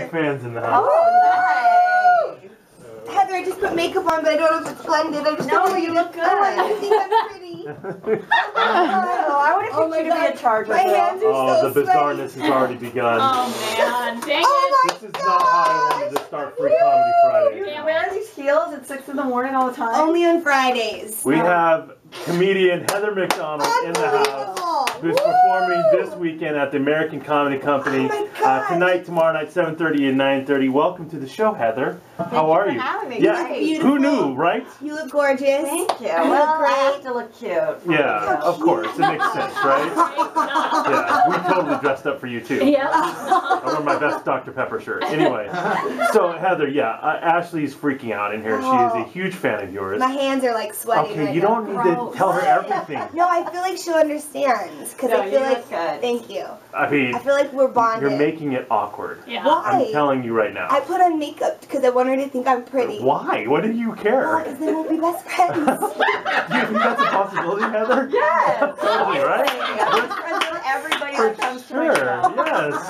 big fans in the house. Oh, nice. Heather, I just put makeup on, but I don't know if it's blended. I just don't know you look good. I think I'm pretty. I would have picked you to be a charger. My hands are so the bizarreness sweaty. has already begun. Oh man, dang it. Oh This is not how I wanted to start Free Comedy Friday. You wear these heels at 6 in the morning all the time? Only on Fridays. We have comedian Heather McDonald in the house, who's performing this weekend at the American Comedy Company. Oh my God. Tonight, tomorrow night, 7:30 and 9:30. Welcome to the show, Heather. How are you? Having me. Yeah, Great. who knew, right? You look gorgeous. Thank you. Well, I have to look cute. Yeah, of course. It makes sense, right? Yeah, we totally dressed up for you, too. Yeah. I wore my best Dr. Pepper shirt. Anyway, so Heather, Ashley's freaking out in here. She is a huge fan of yours. My hands are like sweaty. Okay, right you now. don't need to tell her everything. No, I feel like she'll understand. Because No, I feel you like. look good. Thank you. I mean, I feel like we're bonded. you're making it awkward. Yeah. Why? I'm telling you right now. I put on makeup because I want her to think I'm pretty. Why? What do you care? Because then we'll be best friends. Do you think that's a possibility, Heather? Yes. Totally, right? I'm friends with everybody For that comes to my sure, show. yes.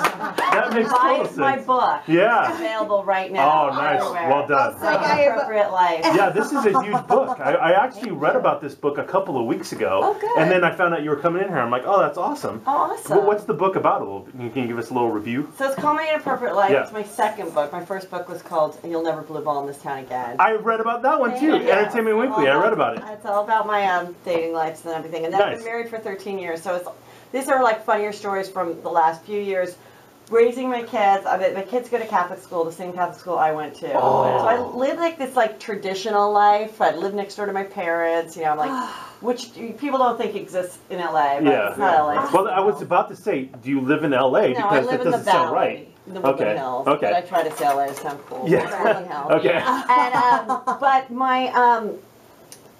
That makes Buy total sense. my book. Yeah. It's available right now. Oh, nice. Everywhere. Well done. Appropriate Life. Yeah, this is a huge book. I actually read about this book a couple of weeks ago. Oh, good. And then I found out you were coming in here. I'm like, oh, that's awesome. Awesome. Well, what's the book about? Can you give us a little review? So it's called My Inappropriate Life. Yeah. It's my second book. My first book was called You'll Never Blue Ball in This Town Again. I read about that one too. Yeah. Entertainment Weekly. I read about it. It's all about my dating lives and everything. And then I've Nice. been married for 13 years. So these are like funnier stories from the last few years. Raising my kids. My kids go to Catholic school, the same Catholic school I went to. Oh. So I live like this like traditional life. I live next door to my parents. You know, I'm like, which people don't think exists in LA, but Yeah. it's not LA. Well, I was about to say, do you live in LA? No, I Because live that in the doesn't sound valley, right. in the Woodland Hills. Okay. But I try to say LA to sound cool. Yeah. Woodland Hills. Okay. And but my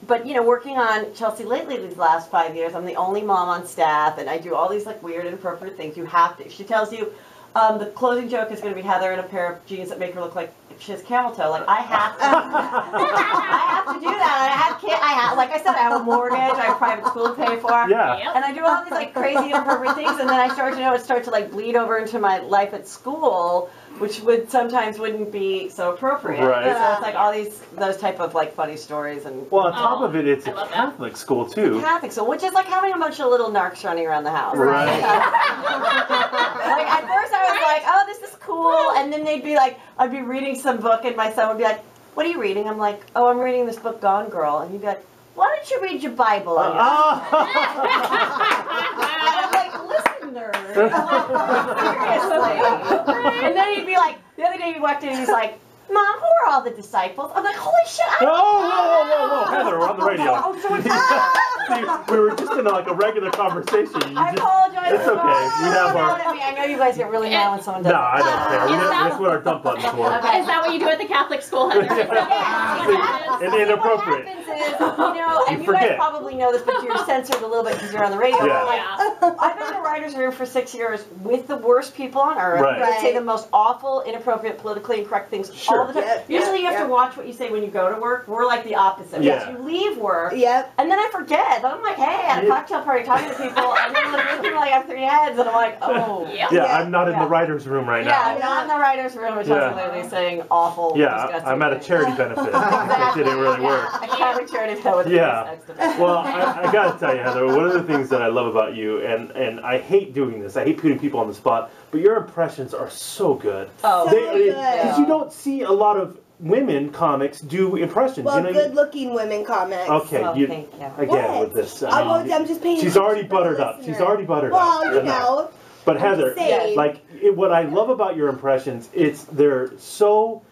but you know, working on Chelsea lately these last 5 years, I'm the only mom on staff, and I do all these like weird, inappropriate things. You have to. She tells you the closing joke is going to be Heather in a pair of jeans that make her look like she has camel toe. Like I have to. I have to do that. I have kids. Like I said, I have a mortgage. I have private school to pay for. Yeah. Yep. And I do all these like crazy inappropriate things, and then I start to like bleed over into my life at school, which sometimes wouldn't be so appropriate. Right. So it's like all those type of like funny stories and. Well, on top of it, it's I a love that. Catholic school too. Catholic, so which is like having a bunch of little narcs running around the house. Right. Like at first I was like, oh, this is cool, and then they'd be like, I'd be reading some book, and my son would be like, what are you reading? I'm like, oh, I'm reading this book, Gone Girl, and he'd be like, why don't you read your Bible? And I'm like, listen, nerd. Seriously. And then he'd be like, the other day he walked in and he's like, Mom, who are all the disciples? I'm like, holy shit. Whoa, Heather, we're on the radio. Oh, so See, we were just in like a regular conversation. I apologize. It's okay. We have our. I know you guys get really mad when someone does No, I don't care. Is that- That's what our dump button's for. Is that what you do at the Catholic school, Heather? And inappropriate. What happens is, you know, and you guys forget. probably know this, but you're censored a little bit because you're on the radio. Yeah. Like, I've been in a writer's room for 6 years with the worst people on earth. Right. I'd say the most awful, inappropriate, politically incorrect things all the time. Yep, Usually you have yep. to watch what you say when you go to work. We're like the opposite. Yeah. You leave work, Yep. and then I forget. Then I'm like, hey, at a cocktail party talking to people, and then like, looking like I have 3 heads, and I'm like, oh. Yeah. Yeah, I'm not in Yeah. the writer's room right Yeah, now. I'm not in the writer's room, which Yeah. is literally saying awful, Yeah, disgusting I'm at a things. charity benefit. It didn't really work. I can't be charity fit with Yeah. next to me. Well, I gotta tell you, Heather, one of the things that I love about you, and I hate doing this, I hate putting people on the spot, but your impressions are so good. Oh, So good. Because you don't see a lot of women comics do impressions. Well, you know, good-looking women comics. Okay, Oh, you, thank you. again What? with this. I'm just paying she's attention already for the buttered up. listener. She's already buttered Well, up. you know. But Heather, saying. what I love about your impressions, they're so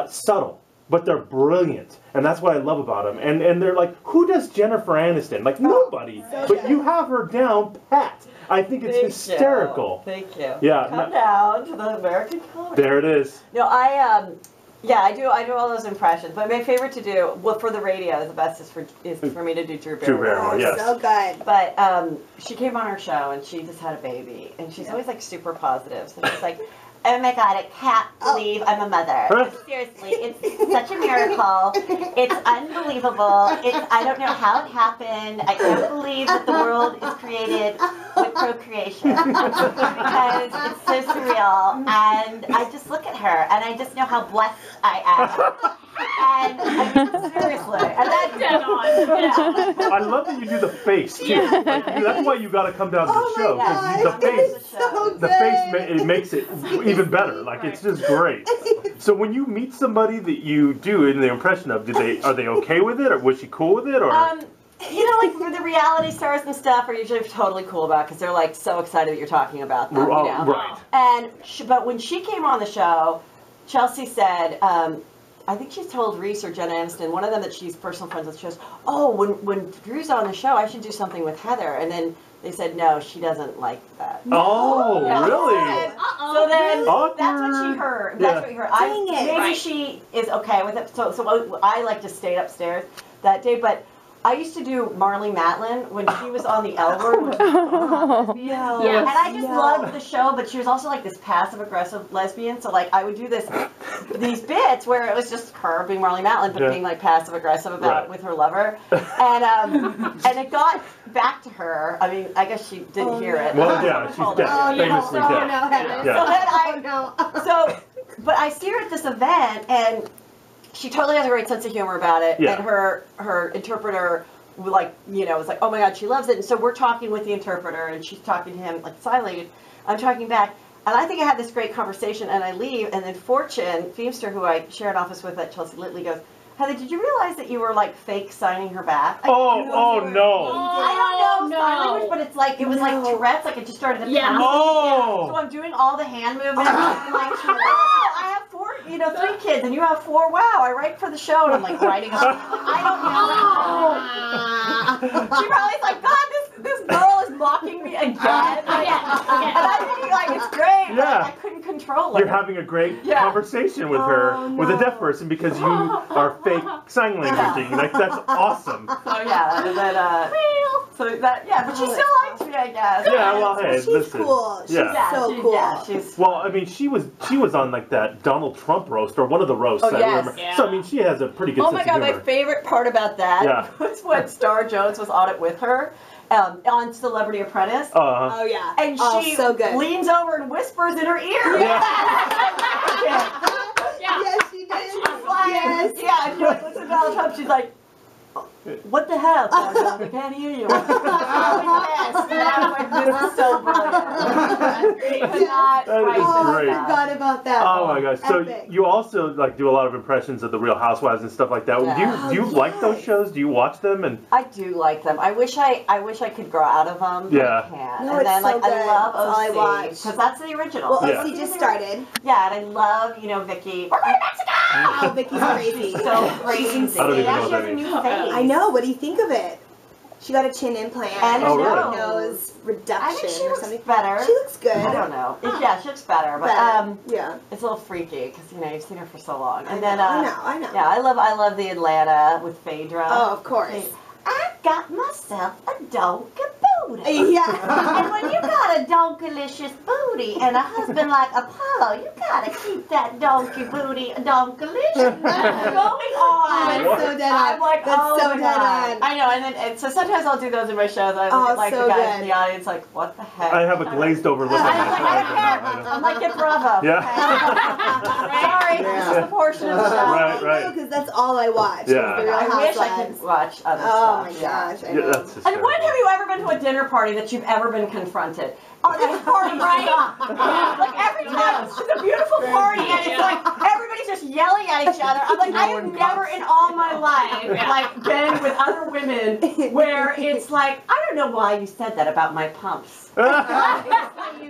subtle, but they're brilliant, and that's what I love about them. And they're like, who does Jennifer Aniston? Like nobody, so but good. you have her down pat. I think it's hysterical. Thank you. Yeah, Come down to the American comedy. There it is. No, I do all those impressions. But my favorite to do, well, for the radio, the best is for me to do Drew Barrymore. Drew Barrymore, yes. So good. But she came on our show and she just had a baby, and she's always like super positive. So she's like, oh my God, I can't believe I'm a mother. Seriously, it's such a miracle. It's unbelievable. I don't know how it happened. I can't believe that the world is created with procreation because it's so surreal. And I just look at her and I just know how blessed I am. And I mean, seriously, and that's dead on. Yeah. I love that you do the face too. Like, that's why you got to come down to the show because the face, it makes it even better. Like it's just great. So when you meet somebody that you do in the impression of, are they okay with it, or was she cool with it, or? You know, like the reality stars and stuff are usually totally cool about because they're like so excited that you're talking about them. You know? Right. And but when she came on the show, Chelsea said. I think she's told Reese or Jenna Aniston, one of them that she's personal friends with, she goes, oh, when Drew's on the show, I should do something with Heather. And then they said, no, she doesn't like that. Oh, yeah. really? So then Awkward. that's what she heard. That's what you heard. Maybe she is okay with it. So I like to stay upstairs that day. But I used to do Marlee Matlin when she was on the L Word. And I just loved the show, but she was also like this passive-aggressive lesbian. So like I would do these bits where it was just her being Marlee Matlin, but being like passive-aggressive about with her lover. And it got back to her. I mean, I guess she didn't hear it. Well, yeah, she's dead. Famously dead. But I see her at this event, and she totally has a great sense of humor about it, and her interpreter, like, you know, was like, oh my God, she loves it. And so we're talking with the interpreter, and she's talking to him like sign language. I'm talking back, and I think I had this great conversation, and I leave, and then Fortune Feemster, who I share an office with at Chelsea Litley, goes, Heather, did you realize that you were like fake signing her back? Oh no! I don't know sign language, but it's like it was like Tourette's, like it just started to pound. So I'm doing all the hand movements. I'm like, I have 3 kids, and you have 4. Wow, I write for the show, and I'm like writing. I don't know. She probably's like, God, this girl is mocking me again. And I think like it's great. Yeah. Like, I couldn't control it. You're having a great conversation with her, with a deaf person, because you are fake sign languaging. Like that's awesome. So yeah, and then but she still likes me, I guess. Yeah, well, hey, she's cool. She's so cool. Yeah, she's. Well, I mean, she was on like that Donald Trump roast or one of the roasts. I remember. Yeah. So I mean, she has a pretty good sense of humor. Oh my God, my favorite part about that was when Star Jones was on it with her. On Celebrity Apprentice. Oh yeah. And she so good. leans over and whispers in her ear. Yes, she did. She's like, and she like looks at Donald Trump. She's like, what the hell, Star Jones? I can't hear you. And I was like, this is so brilliant. I forgot about that. Oh my gosh! So Epic. you also like do a lot of impressions of the Real Housewives and stuff like that. Yeah. Do you like those shows? Do you watch them? And I do like them. I wish I could grow out of them. But I can't. No, and then it's so good. I love That's all I watch. because that's the original. Well, OC just started. Yeah, and I love Vicky. We're going to Mexico. Oh, Vicky's crazy. So crazy. I don't even know She what has that a means. new face. I know. What do you think of it? She got a chin implant and really? nose reduction I think she or looks something. better. She looks good. I don't know. Yeah, she looks better, but it's a little freaky because you've seen her for so long. And then I know. Yeah, I love the Atlanta with Phaedra. Oh, of course. I got myself a donkey booty. Yeah. And when you got a donkalicious booty and a husband like Apollo, you gotta keep that donkey booty donkalicious going on. That's so dead on. I'm like, That's so my dead God. on. I know, and so sometimes I'll do those in my shows. I look at like so the guys good. in the audience like, what the heck? I have a glazed over look. I don't care. I'm like, get Bravo. Yeah. Sorry, this is the portion of the show. Right. Because that's all I watch. Yeah. The Real I wish I Housewives. could watch other Oh stuff. my gosh, I Yeah, know. that's And when have you ever been to a dinner party that you've ever been confronted? Oh, this party, right? Like every time, it's a beautiful party, and it's like everybody's just yelling at each other. I'm like, I have never in all my life like been with other women where it's like, I don't know why you said that about my pumps. You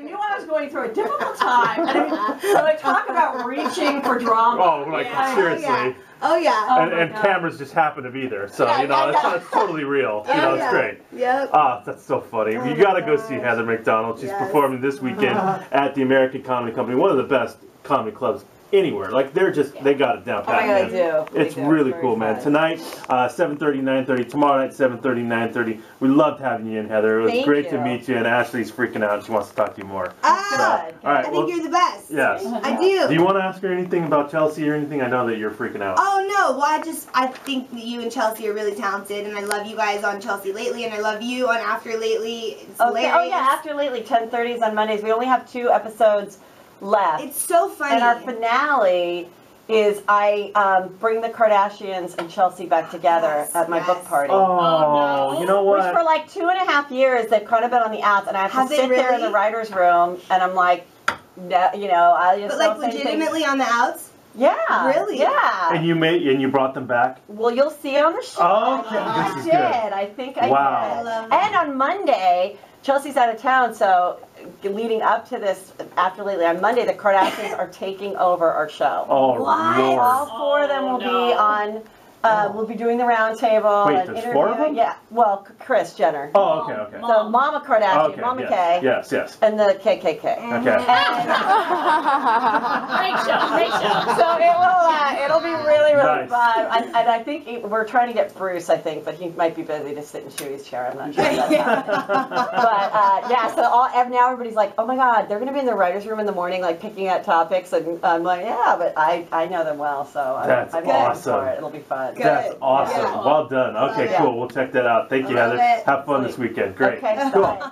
knew I was going through a difficult time. And so I talk about reaching for drama. Oh, like seriously. Oh yeah. And cameras just happen to be there, so it's totally real. It's great. Yep. Ah, that's so funny. You gotta go see Heather McDonald. She's performing this weekend at the American Comedy Company, one of the best comedy clubs anywhere. Like they're just they got it down Oh my pat. God, I man. do. They It's do. really Very cool, man. fun. Tonight, 7:30, 9:30. Tomorrow night, 7:30, 9:30. We loved having you in, Heather. It was Thank great to you. meet you. And Ashley's freaking out. She wants to talk to you more. Ah, Good. All right. I Well, think you're the best. yes. I do. Do you want to ask her anything about Chelsea or anything? I know that you're freaking out. Oh no, well I think that you and Chelsea are really talented, and I love you guys on Chelsea Lately, and I love you on After Lately. It's Okay. hilarious. Oh yeah, After Lately, 10:30s on Mondays. We only have 2 episodes left. It's so funny. And our finale is I bring the Kardashians and Chelsea back together Yes, at my yes. book party. Oh, no. you know Which what? for like 2.5 years, they've kind of been on the outs, and I have Have to they sit there in really? the writer's room, and I'm like, no, you know, I just But like don't say anything. legitimately on the outs. Yeah. Really? Yeah. And you brought them back? Well, you'll see it on the show. Oh, okay. I This is did. good. I think I Wow. did. I love And on Monday, Chelsea's out of town, so leading up to this, After Lately, on Monday, the Kardashians are taking over our show. Oh, What? Lord. All 4 of them will be no. on. We'll be doing the round table. Wait, and there's interviewing. 4 of them? Yeah. Well, Kris Jenner. Oh, okay, okay. So Mama Kardashian, Okay, Mama yes, K, yes, yes. and the KKK. Okay. And, Great show, great show. so it'll be really Nice. fun. And I think we're trying to get Bruce, I think, but he might be busy to sit in Chewy's chair. I'm not sure. That's happening. But yeah, so now everybody's like, oh my God, they're going to be in the writer's room in the morning, like picking out topics, and I'm like, yeah, but I know them well, so That's I'm excited awesome. for it. It'll be fun. Good. That's awesome. Yeah. Well done. Okay, Love it. cool. We'll check that out. Thank you, Love Heather. it. Have fun this weekend. Great. Okay, Cool. bye.